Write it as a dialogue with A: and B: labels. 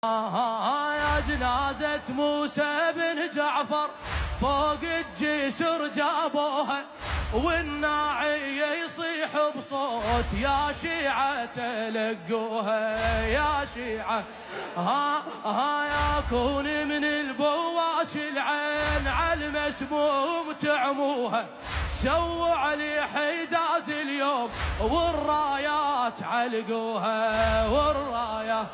A: يا جنازة موسى بن جعفر فوق الجسر جابوها، والناعي يصيح بصوت يا شيعة تلقوها يا شيعة. يكون من البواش العين على المسموم تعموها، سووا علي حداد اليوم والرايات علقوها والرايات.